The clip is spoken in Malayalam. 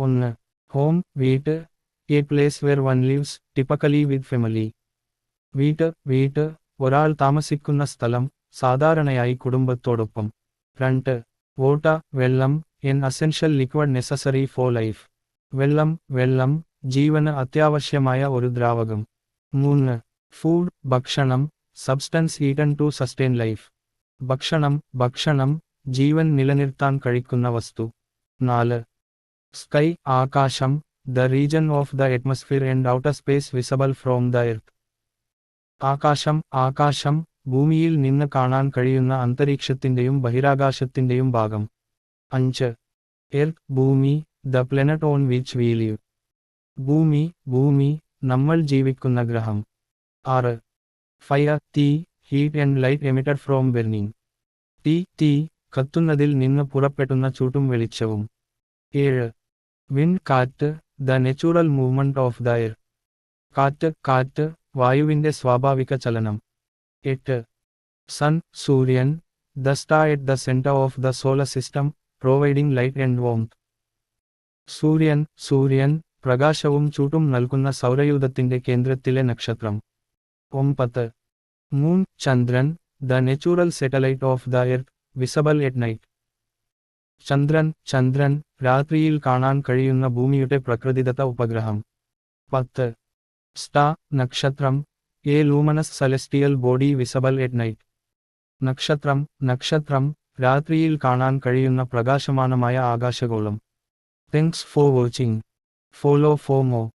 1. ഹോം വീട്ട്, a place where one lives, typically with family. വീട്ട് ഒരാൾ താമസിക്കുന്ന സ്ഥലം, സാധാരണയായി കുടുംബത്തോടൊപ്പം. 2. വാട്ടർ വെള്ളം, an essential liquid necessary for life. വെള്ളം ജീവന് അത്യാവശ്യമായ ഒരു ദ്രാവകം. 3. ഫുഡ് ഭക്ഷണം, substance eaten to sustain life. ഭക്ഷണം ജീവൻ നിലനിർത്താൻ കഴിക്കുന്ന വസ്തു. 4. സ്കൈ ആകാശം, the region of the atmosphere and outer space visible from the earth. ആകാശം ഭൂമിയിൽ നിന്ന് കാണാൻ കഴിയുന്ന അന്തരീക്ഷത്തിന്റെയും ബഹിരാകാശത്തിന്റെയും ഭാഗം. 5. എർത്ത് ഭൂമി, the planet on which we live. ഭൂമി നമ്മൾ ജീവിക്കുന്ന ഗ്രഹം. 6. ഫയർ തീ, heat and light emitted from burning. തീ കത്തുന്നതിൽ നിന്ന് പുറപ്പെടുന്ന ചൂട്ടും വെളിച്ചവും. 7. വിൻഡ് കാറ്റ്, the natural movement of the air. കാറ്റ് വായുവിന്റെ സ്വാഭാവിക ചലനം. 8. സൺ സൂര്യൻ, the star at the centre of the solar system, providing light and warmth. സൂര്യൻ പ്രകാശവും ചൂട്ടും നൽകുന്ന സൗരയൂഥത്തിന്റെ കേന്ദ്രത്തിലെ നക്ഷത്രം. 9. മൂൺ ചന്ദ്രൻ, the natural satellite of the earth, visible at night. ചന്ദ്രൻ രാത്രിയിൽ കാണാൻ കഴിയുന്ന ഭൂമിയുടെ പ്രകൃതിദത്ത ഉപഗ്രഹം. 10. സ്റ്റാർ നക്ഷത്രം, a luminous celestial body visible at night. നക്ഷത്രം രാത്രിയിൽ കാണാൻ കഴിയുന്ന പ്രകാശമാനമായ ആകാശഗോളം. Thanks for watching. Follow for more.